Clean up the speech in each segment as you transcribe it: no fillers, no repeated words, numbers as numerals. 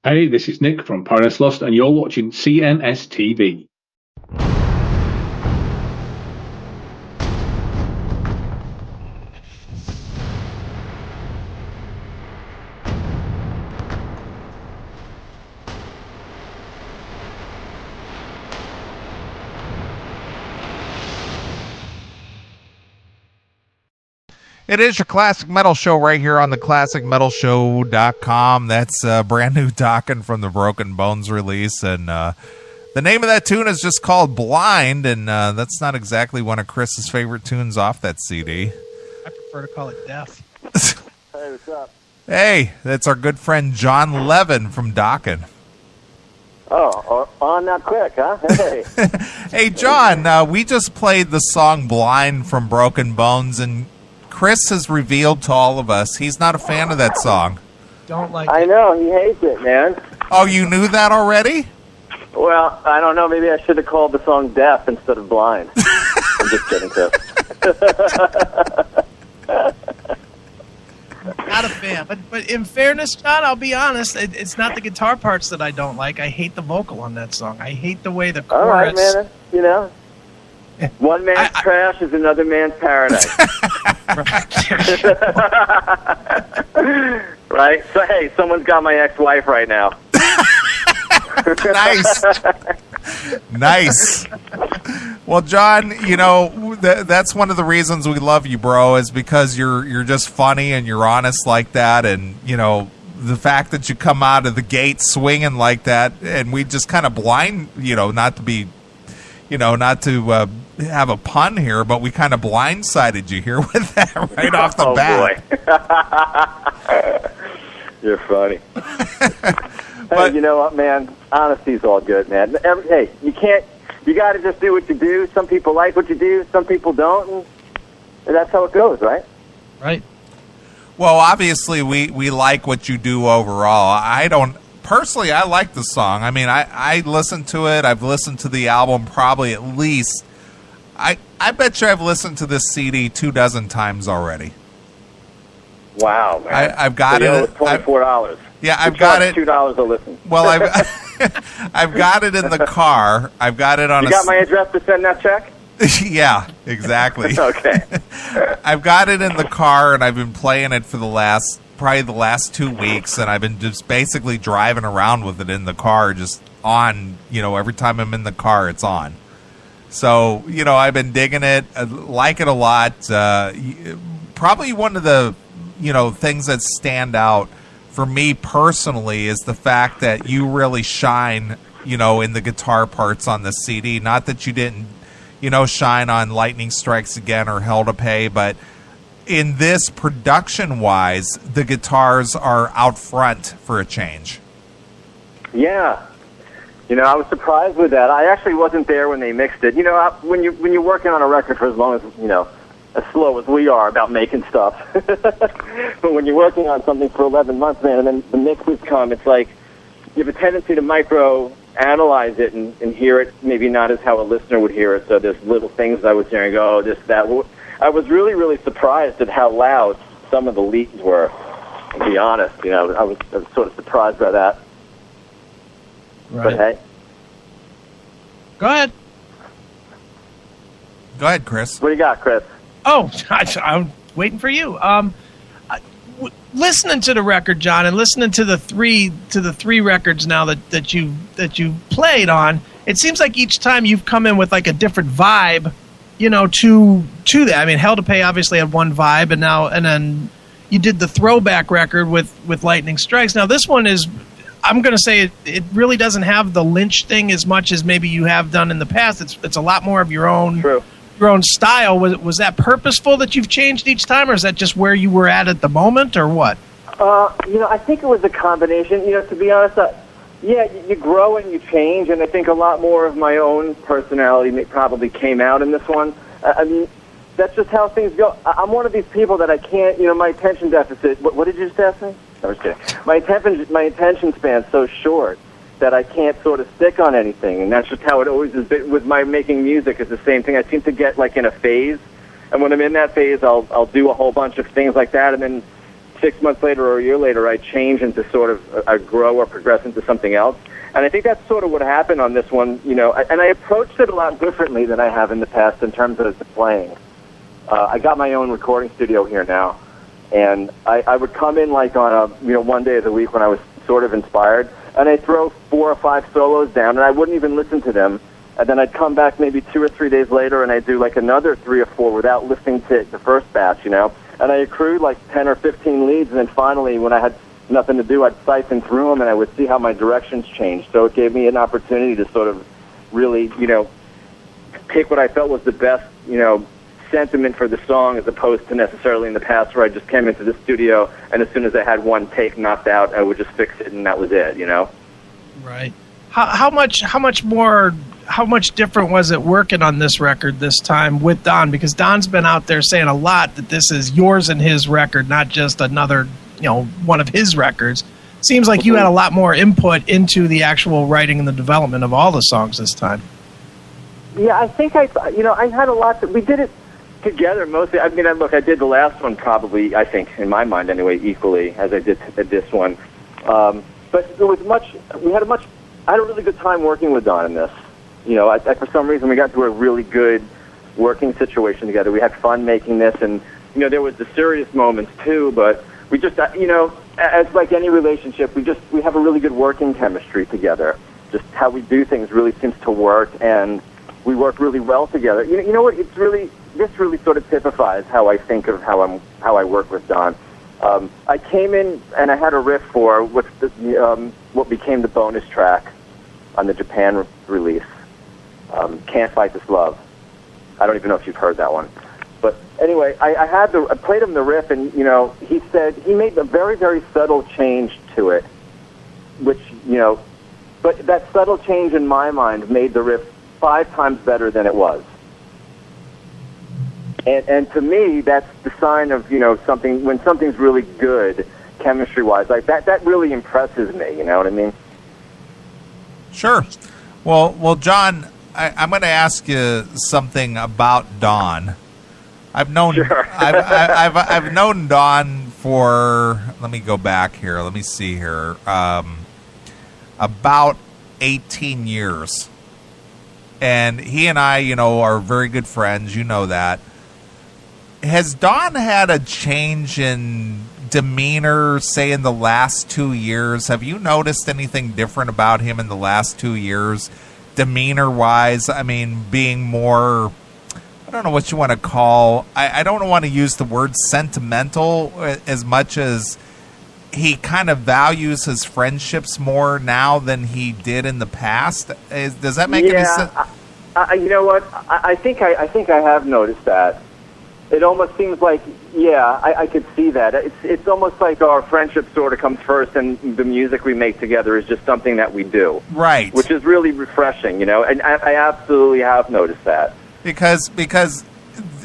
Hey, this is Nick from Paradise Lost, and you're watching CNS TV. It is your Classic Metal Show right here on the ClassicMetalShow.com. That's brand new Dokken from the Broken Bones release. And the name of that tune is just called Blind. And that's not exactly one of Chris's favorite tunes off that CD. I prefer to call it Death. Hey, what's up? Hey, that's our good friend Jon Levin from Dokken. Oh, on that quick, huh? Hey. Hey, John, we just played the song Blind from Broken Bones, and Chris has revealed to all of us he's not a fan of that song. Don't like I it. know, he hates it, man. Oh, you knew that already? Well, I don't know, maybe I should have called the song Deaf instead of Blind. I'm just kidding, Chris. Not a fan. But in fairness, John, I'll be honest, it's not the guitar parts that I don't like. I hate the vocal on that song. I hate the way the chorus... All right, man, you know. One man's trash is another man's paradise. Right? So, hey, someone's got my ex-wife right now. Nice. Nice. Well, John, you know, that's one of the reasons we love you, bro, is because you're just funny and you're honest like that. And, you know, the fact that you come out of the gate swinging like that, and we just kind of blind, you know, not to have a pun here, but we kind of blindsided you here with that right off the bat. Boy. You're funny. Hey, you know what, man? Honesty's all good, man. Hey, you got to just do what you do. Some people like what you do, some people don't, and that's how it goes, right? Right. Well, obviously, we like what you do overall. Personally, I like the song. I mean, I listened to it. I've listened to the album probably at least... I bet you I've listened to this CD 24 times already. Wow, man. I've got so, it. It's $24. Yeah, I've got it. $2 a listen. Well, I've got it in the car. I've got it on. You got my address to send that check? Yeah, exactly. Okay. I've got it in the car, and I've been playing it for probably the last 2 weeks, and I've been just basically driving around with it in the car, just on. You know, every time I'm in the car, it's on. So, you know, I've been digging it. I like it a lot. Probably one of the, you know, things that stand out for me personally is the fact that you really shine, you know, in the guitar parts on the CD. Not that you didn't, you know, shine on Lightning Strikes Again or Hell to Pay, but in this, production-wise, the guitars are out front for a change. Yeah. You know, I was surprised with that. I actually wasn't there when they mixed it. You know, when you're working on a record for as long as, you know, as slow as we are about making stuff. But when you're working on something for 11 months, man, and then the mixes come, it's like you have a tendency to micro-analyze it and hear it maybe not as how a listener would hear it. So there's little things I was hearing, oh, this, that. I was really, really surprised at how loud some of the leads were, to be honest. You know, I was sort of surprised by that. Right. But hey. Go ahead. Go ahead, Chris. What do you got, Chris? Oh, I'm waiting for you. Listening to the record, John, and listening to the three records now that you played on, it seems like each time you've come in with like a different vibe, you know, to that. I mean, Hell to Pay obviously had one vibe, and then you did the throwback record with Lightning Strikes. Now this one is, I'm going to say it really doesn't have the Lynch thing as much as maybe you have done in the past. It's a lot more of your own. True. Your own style. Was that purposeful that you've changed each time, or is that just where you were at the moment, or what? You know, I think it was a combination. You know, to be honest, yeah, you grow and you change, and I think a lot more of my own personality probably came out in this one. I mean, that's just how things go. I'm one of these people that I can't, you know, my attention deficit. What did you just ask me? I was kidding. My attention span's so short that I can't sort of stick on anything, and that's just how it always is with my making music. It's the same thing. I seem to get like in a phase, and when I'm in that phase, I'll do a whole bunch of things like that, and then 6 months later or a year later, I change into sort of, I grow or progress into something else. And I think that's sort of what happened on this one, you know, and I approached it a lot differently than I have in the past in terms of the playing. I got my own recording studio here now, and I would come in like on a, you know, one day of the week when I was sort of inspired, and I'd throw 4 or 5 solos down, and I wouldn't even listen to them. And then I'd come back maybe 2 or 3 days later, and I'd do like another 3 or 4 without listening to the first batch, you know. And I accrued like 10 or 15 leads, and then finally, when I had nothing to do, I'd siphon through them, and I would see how my directions changed. So it gave me an opportunity to sort of really, you know, pick what I felt was the best, you know, sentiment for the song, as opposed to necessarily in the past where I just came into the studio, and as soon as I had one take knocked out, I would just fix it, and that was it, you know. Right. How much different was it working on this record this time with Don? Because Don's been out there saying a lot that this is yours and his record, not just another, you know, one of his records. Seems like you had a lot more input into the actual writing and the development of all the songs this time. Yeah, I think I had a lot. We did it together mostly. I mean, look, I did the last one probably, I think, in my mind anyway, equally as I did this one. But it was I had a really good time working with Don in this. You know, for some reason we got to a really good working situation together. We had fun making this, and, you know, there was the serious moments too, but we just, you know, as like any relationship, we have a really good working chemistry together. Just how we do things really seems to work, and we work really well together. You know what? This really sort of typifies how I think of how I work with Don. I came in and I had a riff for what became the bonus track on the Japan release, "Can't Fight This Love." I don't even know if you've heard that one, but anyway, I played him the riff, and, you know, he said he made a very, very subtle change to it, which, you know, but that subtle change in my mind made the riff 5 times better than it was. And to me, that's the sign of, you know, when something's really good, chemistry-wise. Like, that really impresses me, you know what I mean? Sure. Well, John, I'm going to ask you something about Don. I've known Sure. I've known Don for, let me go back here. Let me see here. About 18 years. And he and I, you know, are very good friends. You know that. Has Don had a change in demeanor, say, in the last 2 years? Have you noticed anything different about him in the last 2 years, demeanor-wise? I mean, being more, I don't know what you want to call, I don't want to use the word sentimental as much as he kind of values his friendships more now than he did in the past. Does that make any sense? You know what? I think I have noticed that. It almost seems like, yeah, I could see that. It's almost like our friendship sort of comes first, and the music we make together is just something that we do. Right. Which is really refreshing, you know, and I absolutely have noticed that. Because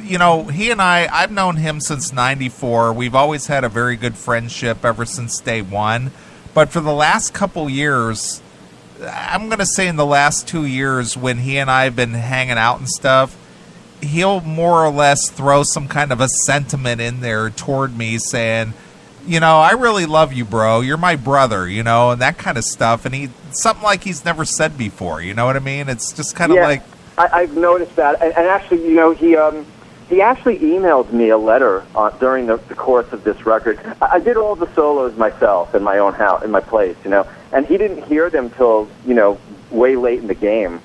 you know, he and I've known him since '94. We've always had a very good friendship ever since day one. But for the last couple years, I'm going to say in the last 2 years, when he and I have been hanging out and stuff, he'll more or less throw some kind of a sentiment in there toward me saying, you know, I really love you, bro. You're my brother, you know, and that kind of stuff. And something like he's never said before, you know what I mean? It's just kind of like... I've noticed that. And actually, you know, he actually emailed me a letter during the course of this record. I did all the solos myself in my own house, in my place, you know, and he didn't hear them till, you know, way late in the game.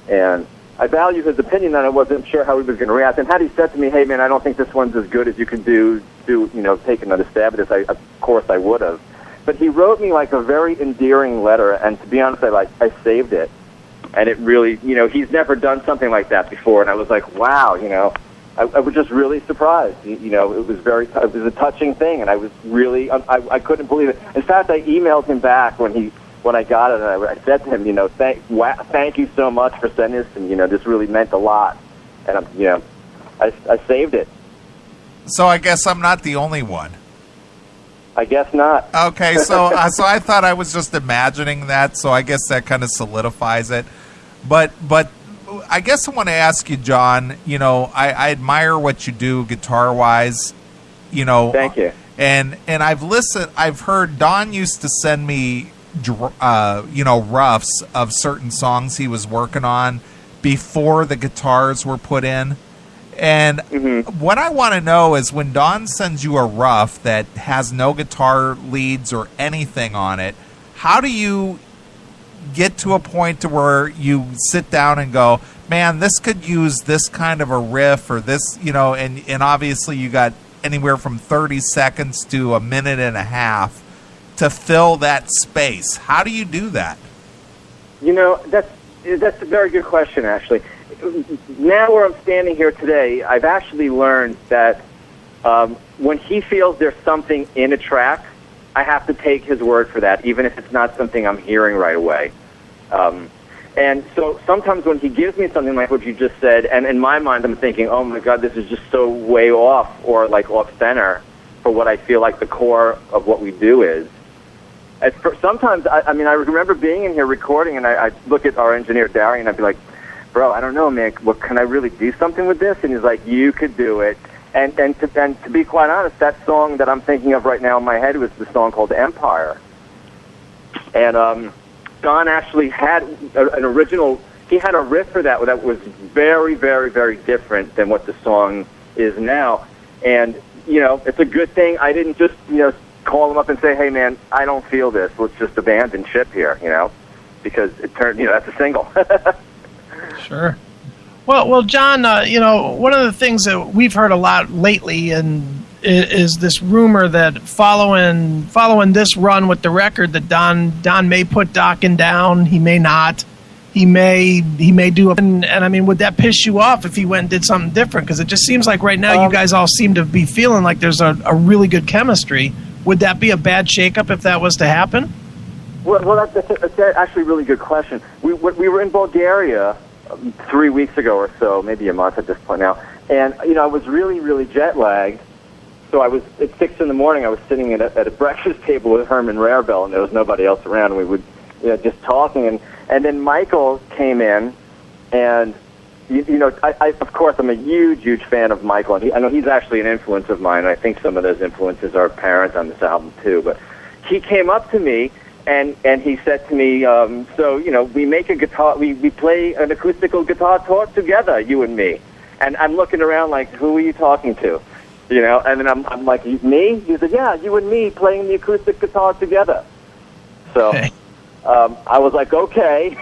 And I value his opinion, and I wasn't sure how he was going to react. And had he said to me, hey, man, I don't think this one's as good as you can do, you know, take another stab at this, of course I would have. But he wrote me, like, a very endearing letter, and to be honest, I saved it. And it really, you know, he's never done something like that before, and I was like, wow, you know, I was just really surprised. You know, it was a touching thing, and I was really, I couldn't believe it. In fact, I emailed him back when I got it, and I said to him, you know, thank you so much for sending this, and, you know, this really meant a lot. And, you know, I saved it. So I guess I'm not the only one. I guess not. Okay, so I thought I was just imagining that, so I guess that kind of solidifies it. But I guess I want to ask you, John, you know, I admire what you do guitar-wise, you know. Thank you. And I've heard Don used to send me, roughs of certain songs he was working on before the guitars were put in. And what I want to know is, when Don sends you a rough that has no guitar leads or anything on it, how do you get to a point to where you sit down and go, man, this could use this kind of a riff or this, and obviously you got anywhere from 30 seconds to a minute and a half to fill that space. How do you do that? That's a very good question, actually. Now where I'm standing here today, I've actually learned that when he feels there's something in a track, I have to take his word for that, even if it's not something I'm hearing right away. And so sometimes when he gives me something like what you just said, and in my mind I'm thinking, oh my God, this is just so way off, or like off center for what I feel like the core of what we do is. Sometimes, I remember being in here recording, and I look at our engineer, Darian, and I'd be like, bro, I don't know, man, can I really do something with this? And he's like, you could do it. And to be quite honest, that song that I'm thinking of right now in my head was the song called Empire. And Don actually had an original, he had a riff for that was very, very, very different than what the song is now. And, it's a good thing I didn't just, call him up and say, hey, man, I don't feel this. Let's just abandon ship here, because it turned, that's a single. Sure. Well, Jon, one of the things that we've heard a lot lately is this rumor that following this run with the record, that Don may put Dokken down, he may not, he may do and I mean, would that piss you off if he went and did something different? Because it just seems like right now you guys all seem to be feeling like there's a really good chemistry. Would that be a bad shakeup if that was to happen? Well, that's actually a really good question. We were in Bulgaria 3 weeks ago or so, maybe a month at this point now, and I was really, really jet lagged. So I was at 6 a.m. I was sitting at a breakfast table with Herman Rarebell, and there was nobody else around. And we would just talking, and then Michael came in, and I of course I'm a huge fan of Michael, and I know he's actually an influence of mine. And I think some of those influences are apparent on this album too. But he came up to me. And he said to me, we make a guitar, we play an acoustical guitar talk together, you and me. And I'm looking around like, who are you talking to? And then I'm like, me? He said, yeah, you and me playing the acoustic guitar together. So I was like, okay.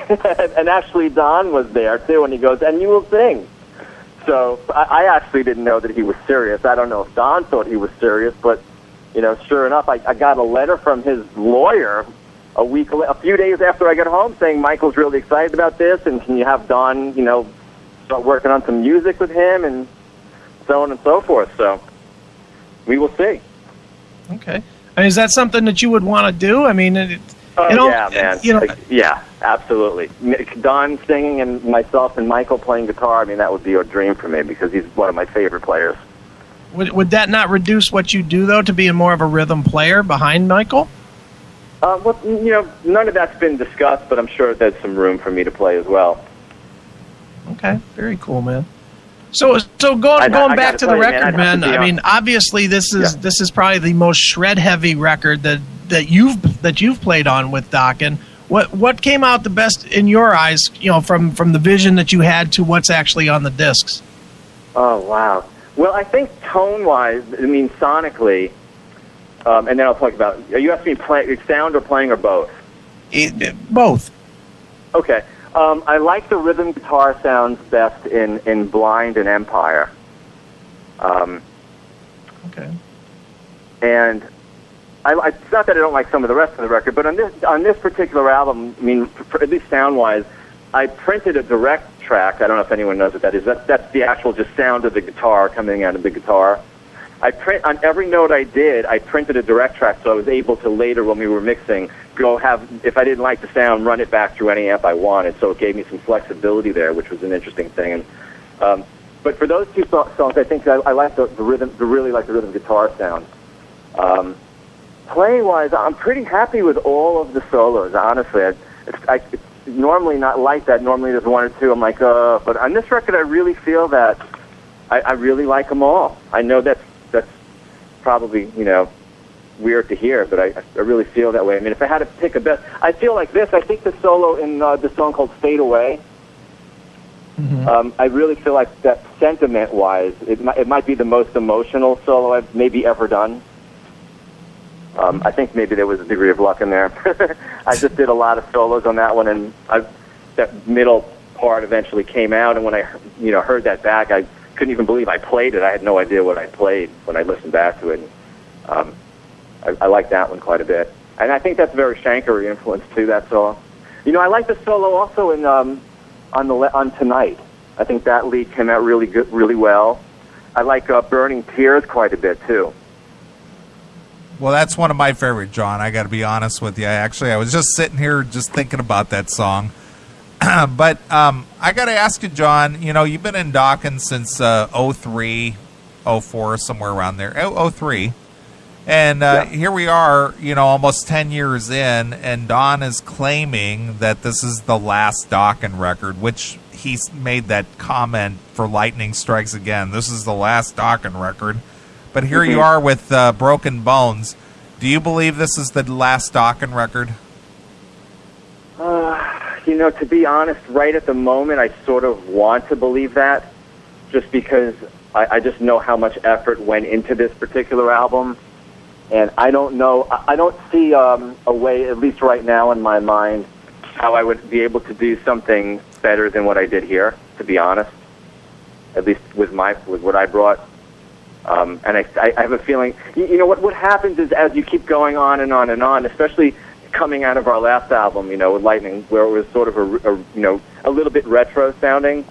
And actually Don was there too, and he goes, and you will sing. So I actually didn't know that he was serious. I don't know if Don thought he was serious, but, sure enough, I got a letter from his lawyer a few days after I got home saying Michael's really excited about this, and can you have Don, start working on some music with him, and so on and so forth. So we will see. Okay. I mean, is that something that you would want to do? I mean, yeah, man. Yeah, absolutely. Don singing and myself and Michael playing guitar, I mean, that would be a dream for me because he's one of my favorite players. Would that not reduce what you do, though, to being more of a rhythm player behind Michael? Well, none of that's been discussed, but I'm sure there's some room for me to play as well. Okay, very cool, man. So going back to the record, man. I mean, obviously this is probably the most shred heavy record that you've played on with Dokken. What came out the best in your eyes? From the vision that you had to what's actually on the discs. Oh wow. Well, I think tone wise, I mean sonically. And then I'll talk about. Are you asking me sound or playing or both? Both. Okay. I like the rhythm guitar sounds best in Blind and Empire. Okay. And it's not that I don't like some of the rest of the record, but on this particular album, I mean, at least sound wise, I printed a direct track. I don't know if anyone knows what that is. That's the actual just sound of the guitar coming out of the guitar. On every note I printed a direct track, so I was able to later, when we were mixing, if I didn't like the sound, run it back through any amp I wanted. So it gave me some flexibility there, which was an interesting thing. And but for those two songs, I think I like the rhythm, really like the rhythm guitar sound. Playing wise, I'm pretty happy with all of the solos. Honestly, it's normally not like that. Normally there's one or two. I'm like, but on this record, I really feel that I really like them all. I know that's probably, weird to hear, but I really feel that way. I mean, if I had to pick a best, I feel like this. I think the solo in the song called "Fade Away." I really feel like that sentiment-wise, it might be the most emotional solo I've maybe ever done. I think maybe there was a degree of luck in there. I just did a lot of solos on that one, and that middle part eventually came out. And when I heard that back, I couldn't even believe I played it. I had no idea what I played when I listened back to it. I like that one quite a bit, and I think that's very Shankery influence too. That song. I like the solo also in on Tonight. I think that lead came out really good, really well. I like Burning Tears quite a bit too. Well, that's one of my favorite, John. I got to be honest with you. I was just sitting here just thinking about that song. But I got to ask you, John, you've been in Dokken since 03, 04, somewhere around there. 03. And here we are, almost 10 years in, and Don is claiming that this is the last Dokken record, which he's made that comment for Lightning Strikes Again. This is the last Dokken record. But here you are with Broken Bones. Do you believe this is the last Dokken record? To be honest, right at the moment, I sort of want to believe that, just because I just know how much effort went into this particular album. And I don't know, I don't see a way, at least right now in my mind, how I would be able to do something better than what I did here, to be honest, at least with what I brought. And I have a feeling, what happens is as you keep going on and on and on, especially coming out of our last album, with Lightning, where it was sort of a little bit retro sounding,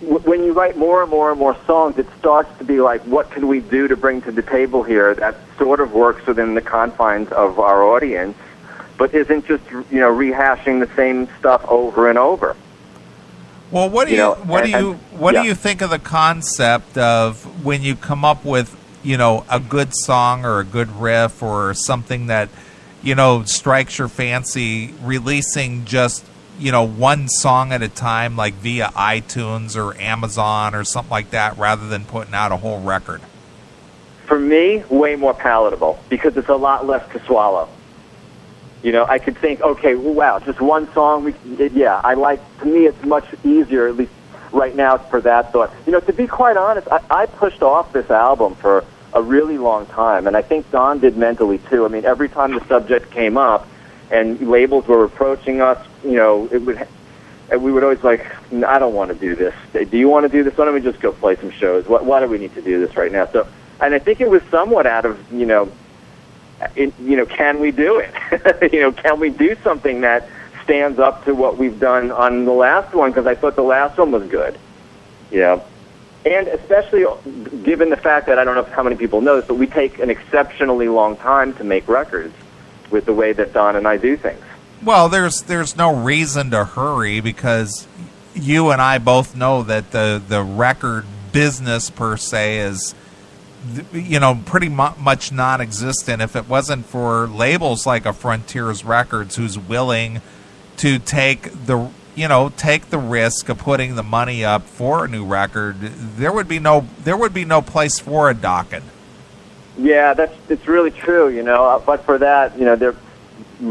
when you write more and more and more songs, it starts to be like, what can we do to bring to the table here that sort of works within the confines of our audience, but isn't just, rehashing the same stuff over and over. Well, what do you think of the concept of when you come up with, a good song or a good riff or something that, strikes your fancy, releasing just, one song at a time, like via iTunes or Amazon or something like that, rather than putting out a whole record? For me, way more palatable, because it's a lot less to swallow. I could think, okay, well, wow, just one song. To me, it's much easier, at least right now, for that thought. To be quite honest, I pushed off this album for a really long time, and I think Don did mentally too. I mean, every time the subject came up and labels were approaching us, we would always like, I don't want to do this. Do you want to do this? Why don't we just go play some shows? Why do we need to do this right now? So, and I think it was somewhat out of, can we do it? Can we do something that stands up to what we've done on the last one? Because I thought the last one was good, And especially given the fact that, I don't know how many people know this, but we take an exceptionally long time to make records with the way that Don and I do things. Well, there's no reason to hurry, because you and I both know that the record business per se is, pretty much non-existent. If it wasn't for labels like a Frontiers Records, who's willing to take the risk of putting the money up for a new record, there would be no place for a Dokken. Yeah, it's really true, But for that, there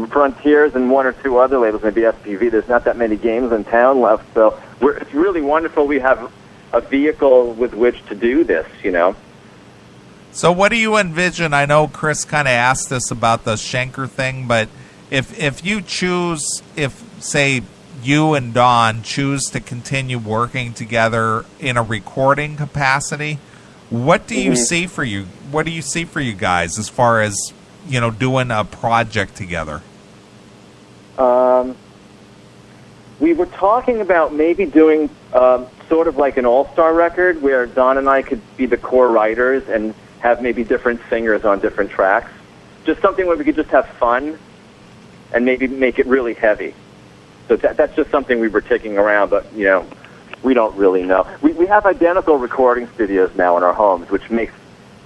Frontiers and one or two other labels, maybe SPV. There's not that many games in town left, so it's really wonderful we have a vehicle with which to do this, So what do you envision? I know Chris kind of asked us about the Schenker thing, but if you choose, say you and Don choose to continue working together in a recording capacity, what do you see for you? What do you see for you guys as far as, doing a project together? We were talking about maybe doing sort of like an all-star record where Don and I could be the core writers and have maybe different singers on different tracks. Just something where we could just have fun and maybe make it really heavy. So that's just something we were kicking around, but, we don't really know. We have identical recording studios now in our homes, which makes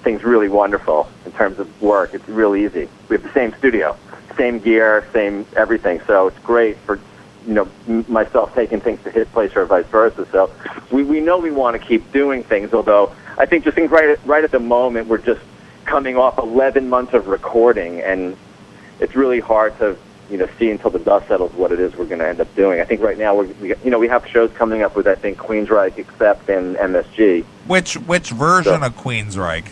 things really wonderful in terms of work. It's real easy. We have the same studio, same gear, same everything, so it's great for, myself taking things to his place or vice versa. So we know we want to keep doing things, although I think right at the moment we're just coming off 11 months of recording, and it's really hard to see until the dust settles what it is we're going to end up doing. I think right now we have shows coming up with, I think, Queensryche, Accept, and MSG. Which version of Queensryche?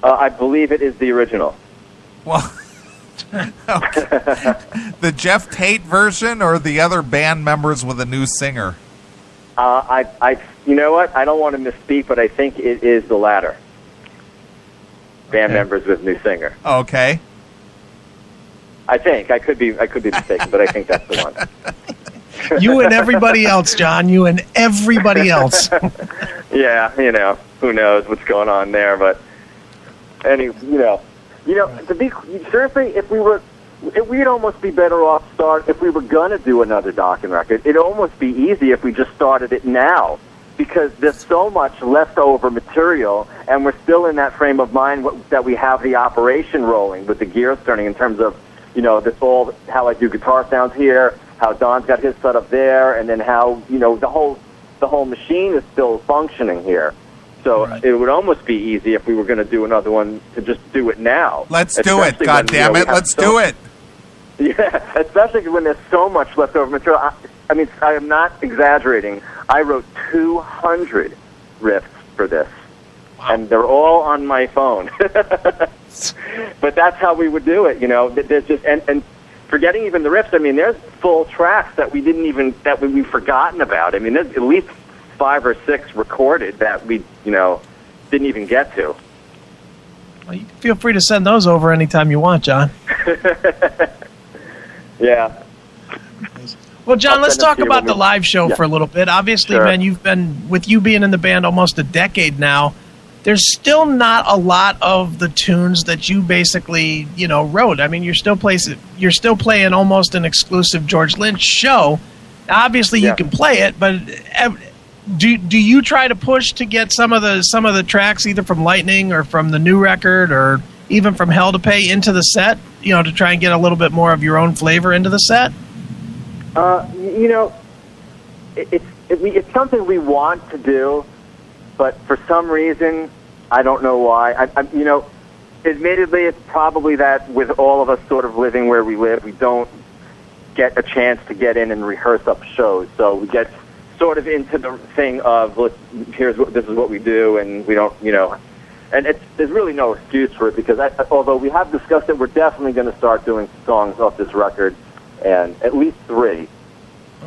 I believe it is the original. Well, the Jeff Tate version or the other band members with a new singer? You know what? I don't want to misspeak, but I think it is the latter. Band members with new singer. Okay. I think I could be mistaken, but I think that's the one. You and everybody else, John. You and everybody else. Yeah, who knows what's going on there, but to be seriously, we'd almost be better off if we were gonna do another Dokken record. It'd almost be easy if we just started it now, because there's so much leftover material, and we're still in that frame of mind that we have the operation rolling with the gears turning in terms of how I do guitar sounds here, how Don's got his setup there, and then how the whole machine is still functioning here. So It would almost be easy if we were going to do another one to just do it now. Let's do it, God damn it! Let's do it. Yeah, especially when there's so much leftover material. I mean, I am not exaggerating. I wrote 200 riffs for this, and they're all on my phone. But that's how we would do it, There's just and forgetting even the riffs. I mean, there's full tracks that we've forgotten about. I mean, there's at least 5 or 6 recorded that we didn't even get to. Well, you can feel free to send those over anytime you want, John. Yeah. Well, John, let's talk about the live show for a little bit. Obviously, Sure. man, you've been, with you being in the band almost a decade now, there's still not a lot of the tunes that you basically, wrote. I mean, you're still playing almost an exclusive George Lynch show. Now, obviously, you can play it, but do you try to push to get some of the tracks either from Lightning or from the new record or even from Hell to Pay into the set, to try and get a little bit more of your own flavor into the set? It's something we want to do, but for some reason, I don't know why. Admittedly, it's probably that with all of us sort of living where we live, we don't get a chance to get in and rehearse up shows. So we get sort of into the thing of, this is what we do, and we don't, and there's really no excuse for it, because although we have discussed it, we're definitely going to start doing songs off this record, and at least 3.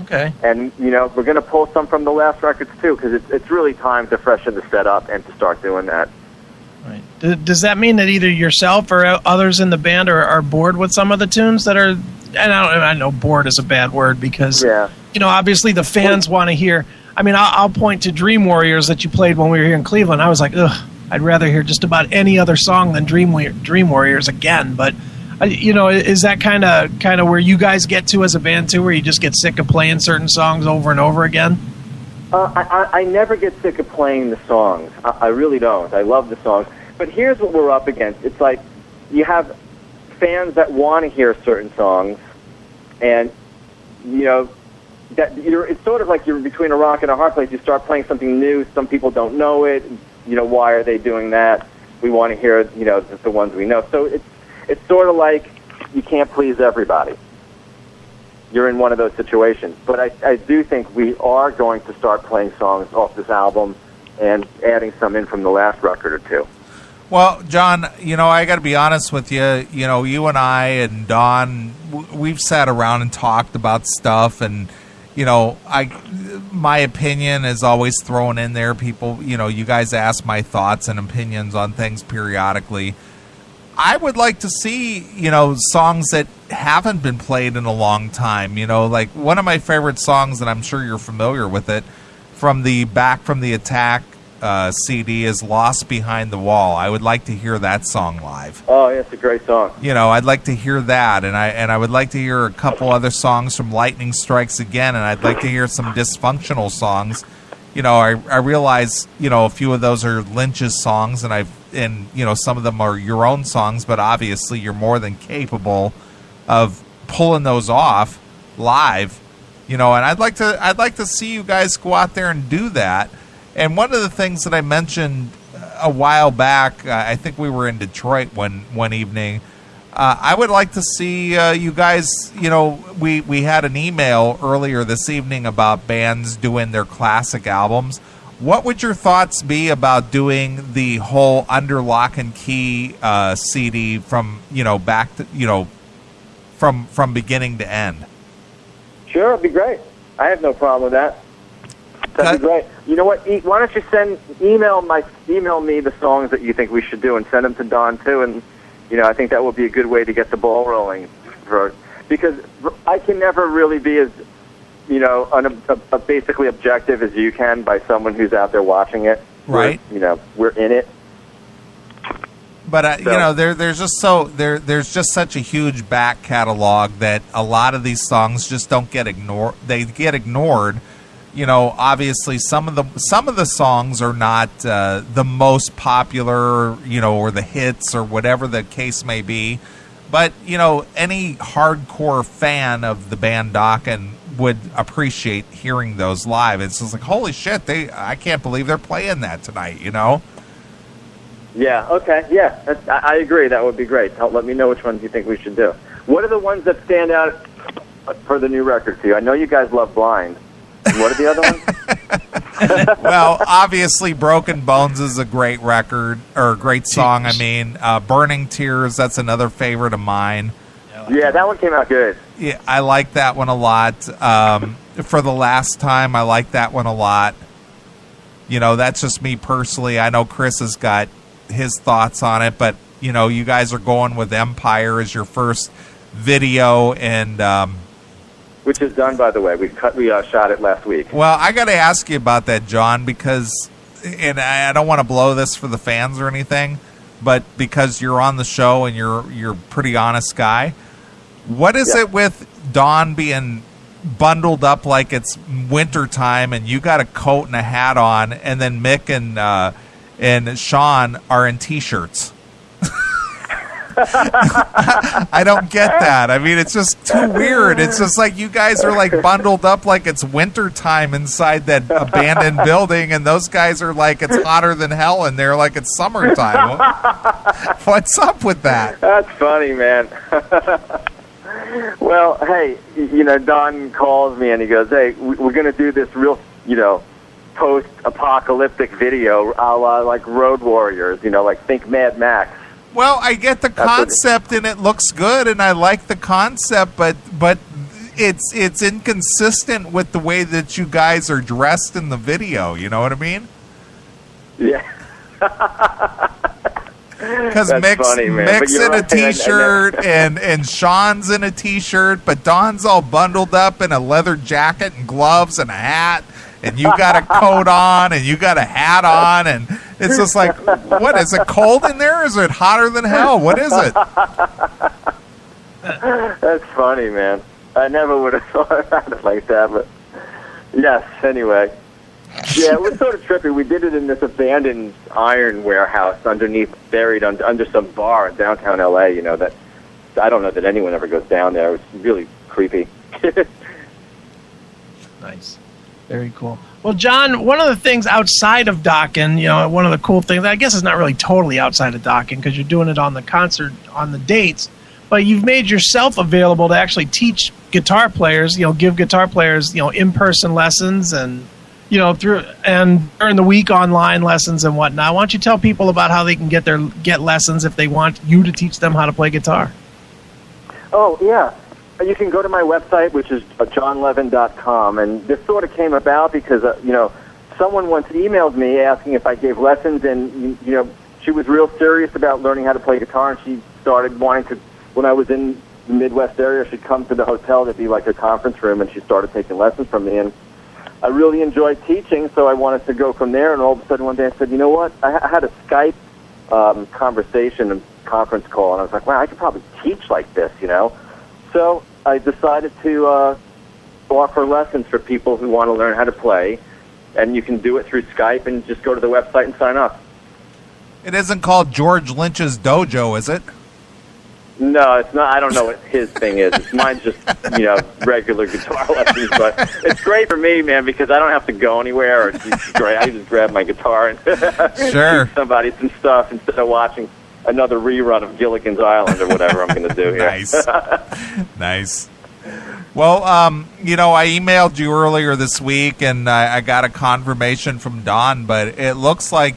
Okay. And, we're going to pull some from the last records, too, because it's really time to freshen the setup and to start doing that. Right. Does that mean that either yourself or others in the band are bored with some of the tunes that are... And I know bored is a bad word because, obviously the fans want to hear... I mean, I'll point to Dream Warriors that you played when we were here in Cleveland. I was like, ugh, I'd rather hear just about any other song than Dream Warriors again. But, is that kind of where you guys get to as a band, too, where you just get sick of playing certain songs over and over again? I never get sick of playing the songs. I really don't. I love the songs. But here's what we're up against. It's like you have fans that want to hear certain songs, and, it's sort of like you're between a rock and a hard place. You start playing something new. Some people don't know it. Why are they doing that? We want to hear, the ones we know. So it's sort of like you can't please everybody. You're in one of those situations. But I do think we are going to start playing songs off this album and adding some in from the last record or two. Well, John, I got to be honest with you. You and I and Don, we've sat around and talked about stuff, and my opinion is always thrown in there. People, you guys ask my thoughts and opinions on things periodically. I would like to see, songs that haven't been played in a long time. Like one of my favorite songs, and I'm sure you're familiar with it, from the Back from the Attack CD is Lost Behind the Wall. I would like to hear that song live. Oh, yeah, it's a great song. I'd like to hear that, and I would like to hear a couple other songs from Lightning Strikes Again, and I'd like to hear some Dysfunctional songs. I realize, a few of those are Lynch's songs, and some of them are your own songs, but obviously you're more than capable of pulling those off live. And I'd like to see you guys go out there and do that. And one of the things that I mentioned a while back. I think we were in Detroit one evening. I would like to see you guys. We had an email earlier this evening about bands doing their classic albums. What would your thoughts be about doing the whole Under Lock and Key CD from back to from beginning to end? Sure, it'd be great. I have no problem with that. That'd be great. You know what? Why don't you email me the songs that you think we should do and send them to Don too, and I think that would be a good way to get the ball rolling. Because I can never really be as basically objective as you can by someone who's out there watching it. Right. We're in it. But there's just such a huge back catalog that a lot of these songs just don't get ignored. They get ignored. Obviously some of the songs are not the most popular, or the hits or whatever the case may be. But any hardcore fan of the band Dokken would appreciate hearing those live. It's just like, holy shit, I can't believe they're playing that tonight. Yeah, okay, yeah, I agree. That would be great. Let me know which ones you think we should do. What are the ones that stand out for the new record to you? I know you guys love Blind. And what are the other ones? Well, obviously, Broken Bones is a great record, or a great song, Burning Tears, that's another favorite of mine. Yeah, that one came out good. Yeah, I like that one a lot. For the Last Time, I like that one a lot. That's just me personally. I know Chris has got his thoughts on it, but you guys are going with Empire as your first video, and which is done, by the way. We shot it last week. Well, I got to ask you about that, John, because, and I don't want to blow this for the fans or anything, but because you're on the show and you're a pretty honest guy, what is it with Don being bundled up like it's wintertime and you got a coat and a hat on, and then Mick and Sean are in T-shirts? I don't get that. I mean, it's just too weird. It's just like you guys are like bundled up like it's wintertime inside that abandoned building, and those guys are like it's hotter than hell in there like it's summertime. What's up with that? That's funny, man. Well, hey, Don calls me and he goes, hey, we're going to do this real, post-apocalyptic video a la like Road Warriors, like think Mad Max. Well, I get the concept and it looks good and I like the concept, but it's inconsistent with the way that you guys are dressed in the video. You know what I mean? Yeah. Because Mick's in a T-shirt and Sean's in a T-shirt, but Don's all bundled up in a leather jacket and gloves and a hat, and you got a coat on and you got a hat on, and it's just like, what, is it cold in there? Is it hotter than hell? What is it? That's funny, man. I never would have thought about it like that, but yes, anyway. Yeah, it was sort of trippy. We did it in this abandoned iron warehouse buried under some bar in downtown L.A., that I don't know that anyone ever goes down there. It was really creepy. Nice. Very cool. Well, John, one of the things outside of Dokken, one of the cool things, I guess it's not really totally outside of Dokken because you're doing it on the concert, on the dates, but you've made yourself available to actually teach guitar players, give guitar players, in-person lessons and, during the week online lessons and whatnot. Why don't you tell people about how they can get lessons if they want you to teach them how to play guitar? Oh, yeah. You can go to my website, which is jonlevin.com, and this sort of came about because, someone once emailed me asking if I gave lessons, and, she was real serious about learning how to play guitar, and she started wanting to, when I was in the Midwest area, she'd come to the hotel, there'd be like a conference room, and she started taking lessons from me, and I really enjoyed teaching, so I wanted to go from there, and all of a sudden one day I said, you know what, I had a Skype conversation and conference call, and I was like, wow, I could probably teach like this, So I decided to offer lessons for people who want to learn how to play, and you can do it through Skype and just go to the website and sign up. It isn't called George Lynch's Dojo, is it? No, it's not. I don't know what his thing is. Mine's just, regular guitar lessons. But it's great for me, man, because I don't have to go anywhere. It's great. I just grab my guitar and Sure. teach somebody some stuff instead of watching another rerun of Gilligan's Island or whatever I'm going to do here. Nice. Nice. Well, I emailed you earlier this week, and I got a confirmation from Don, but it looks like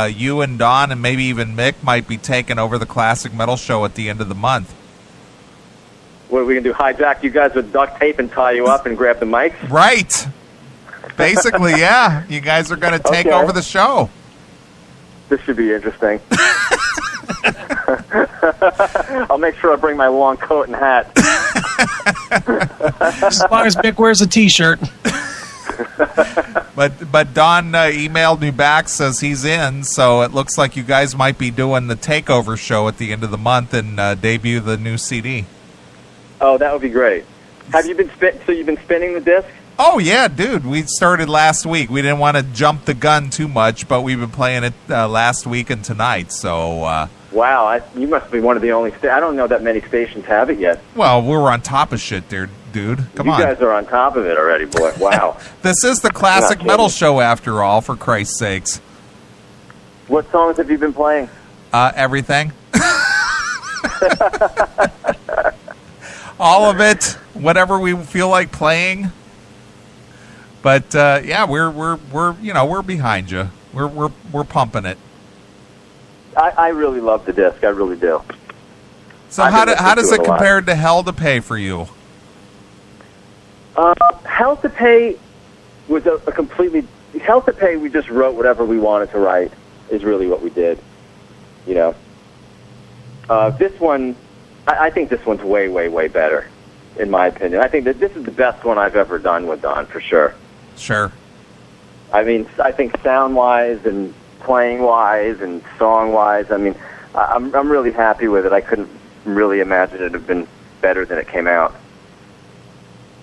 you and Don and maybe even Mick might be taking over the Classic Metal Show at the end of the month. What are we going to do, hijack you guys with duct tape and tie you up and grab the mics? Right. Basically, yeah. You guys are going to take over the show. This should be interesting. I'll make sure I bring my long coat and hat. As long as Mick wears a T-shirt. But Don emailed me back, says he's in, so it looks like you guys might be doing the takeover show at the end of the month and debut the new CD. Oh, that would be great. Have you been so you've been spinning the disc? Oh yeah, dude. We started last week. We didn't want to jump the gun too much, but we've been playing it last week and tonight. So wow, you must be one of the only. I don't know that many stations have it yet. well, we're on top of shit there, dude. Come on. You guys are on top of it already, boy. Wow. This is the Classic Metal Show after all, for Christ's sakes. What songs have you been playing? Everything. All of it, whatever we feel like playing. But yeah, we're behind you. We're pumping it. I really love the disc. I really do. So how does it compare to Hell to Pay for you? Hell to Pay was a completely Hell to Pay. We just wrote whatever we wanted to write. Is really what we did. This one, I think this one's way, way, way better, in my opinion. I think that this is the best one I've ever done with Don, for sure. Sure. I mean, I think sound-wise and playing-wise and song-wise, I mean, I'm really happy with it. I couldn't really imagine it have been better than it came out.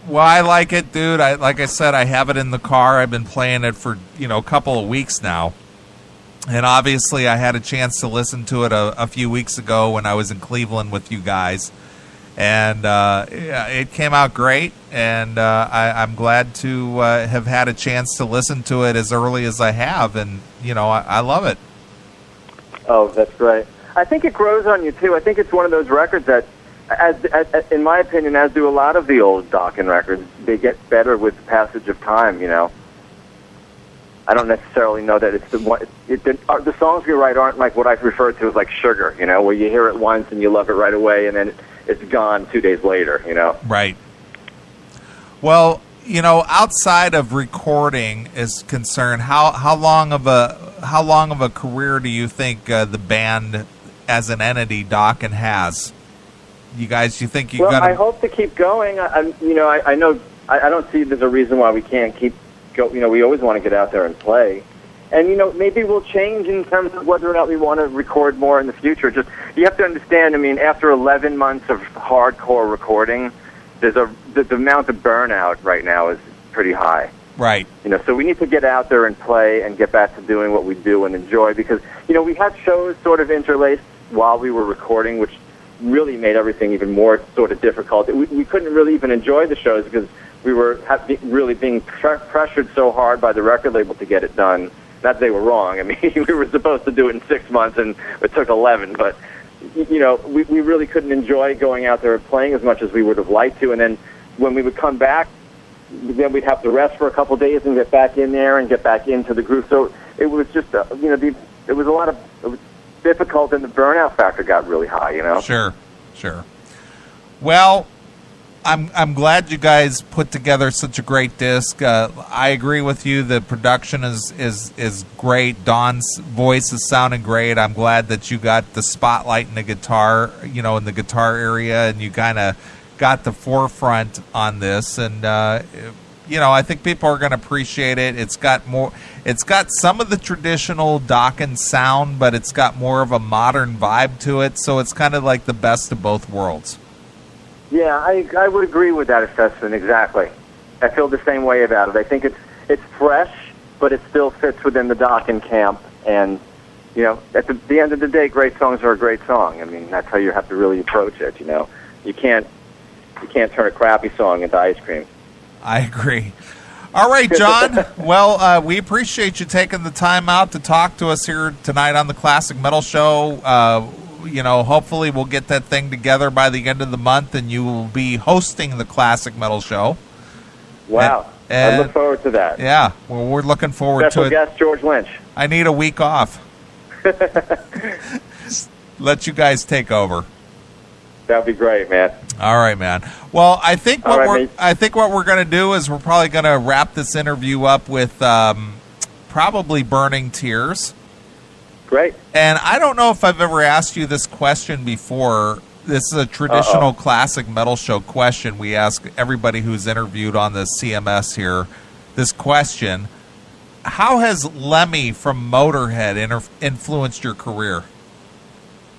Well, I like it, dude. Like I said, I have it in the car. I've been playing it for, a couple of weeks now. And obviously, I had a chance to listen to it a few weeks ago when I was in Cleveland with you guys. And it came out great, and I'm glad to have had a chance to listen to it as early as I have, and, I love it. Oh, that's great. I think it grows on you, too. I think it's one of those records that, as in my opinion, as do a lot of the old Dokken records, they get better with the passage of time, I don't necessarily know that it's the songs we write aren't like what I refer to as like sugar, where you hear it once and you love it right away, and then it's gone 2 days later, Right. Well, outside of recording is concerned, how long of a career do you think the band as an entity Dokken has? You think you're gonna? I hope to keep going. I know I don't see there's a reason why we can't keep go. We always want to get out there and play. And, maybe we'll change in terms of whether or not we want to record more in the future. Just, you have to understand, after 11 months of hardcore recording, the amount of burnout right now is pretty high. Right. So we need to get out there and play and get back to doing what we do and enjoy, because, we had shows sort of interlaced while we were recording, which really made everything even more sort of difficult. We couldn't really even enjoy the shows because we were really being pressured so hard by the record label to get it done. Not that they were wrong. I mean, we were supposed to do it in 6 months, and it took 11. But, we really couldn't enjoy going out there and playing as much as we would have liked to. And then when we would come back, then we'd have to rest for a couple of days and get back in there and get back into the groove. So it was just, it was it was difficult, and the burnout factor got really high, Sure. Well, I'm glad you guys put together such a great disc. I agree with you. The production is great. Don's voice is sounding great. I'm glad that you got the spotlight in the guitar, in the guitar area, and you kind of got the forefront on this. And I think people are going to appreciate it. It's got some of the traditional Dokken sound, but it's got more of a modern vibe to it. So it's kind of like the best of both worlds. Yeah, I would agree with that assessment, exactly. I feel the same way about it. I think it's fresh, but it still fits within the Dokken camp, and at the end of the day, great songs are a great song. I mean, that's how you have to really approach it. You can't turn a crappy song into ice cream. I agree. All right, John. Well, we appreciate you taking the time out to talk to us here tonight on the Classic Metal Show. Hopefully we'll get that thing together by the end of the month, and you will be hosting the Classic Metal Show. Wow. I look forward to that. Yeah, well, we're looking forward to it. Special guest, George Lynch. I need a week off. Let you guys take over. That'd be great, man. All right, man. Well, I think what we're going to do is we're probably going to wrap this interview up with probably Burning Tears. Great. And I don't know if I've ever asked you this question before. This is a traditional Classic Metal Show question. We ask everybody who's interviewed on the CMS here this question. How has Lemmy from Motorhead influenced your career?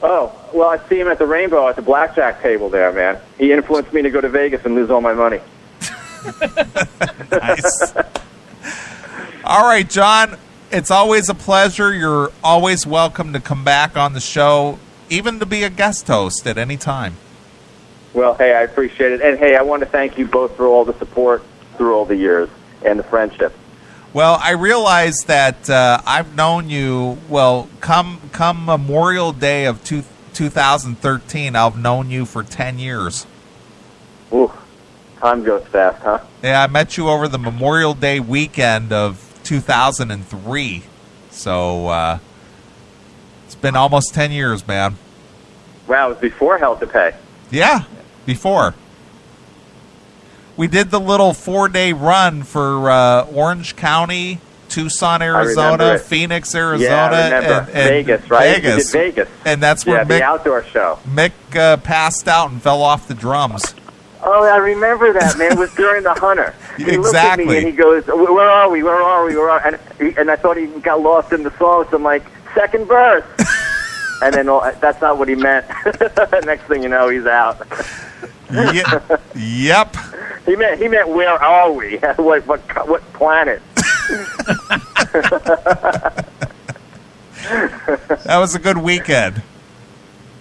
Oh, well, I see him at the Rainbow at the blackjack table there, man. He influenced me to go to Vegas and lose all my money. Nice. All right, John, it's always a pleasure. You're always welcome to come back on the show, even to be a guest host at any time. Well, hey, I appreciate it. And, hey, I want to thank you both for all the support through all the years and the friendship. Well, I realize that I've known you, come Memorial Day of 2013, I've known you for 10 years. Ooh, time goes fast, huh? Yeah, I met you over the Memorial Day weekend of 2003. So it's been almost 10 years, man. Wow, it was before Hell to Pay. Yeah, before. We did the little 4-day run for Orange County, Tucson, Arizona, Phoenix, Arizona, yeah, I remember. and Vegas, right? Vegas. We did Vegas. And that's where the outdoor show. Mick passed out and fell off the drums. Oh, I remember that, man. It was during the Hunter. He looked at me and he goes, "Where are we? Where are we? Where are?" And I thought he got lost in the song, so I'm like, second verse. And then that's not what he meant. Next thing you know, he's out. Yep. He meant where are we? what planet? That was a good weekend.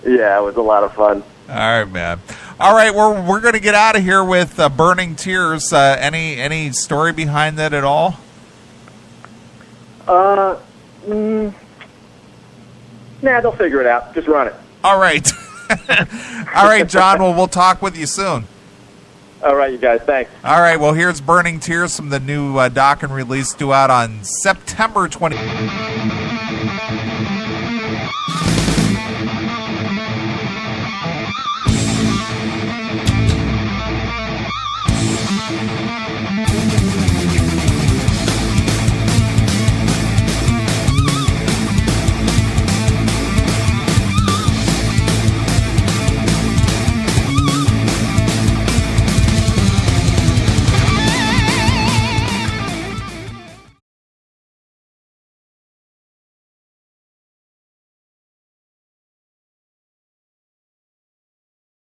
Yeah, it was a lot of fun. All right, man. All right, we're going to get out of here with Burning Tears. Any story behind that at all? Nah, they'll figure it out. Just run it. All right. All right, John. Well, we'll talk with you soon. All right, you guys. Thanks. All right. Well, here's Burning Tears from the new Dokken release due out on September 20th.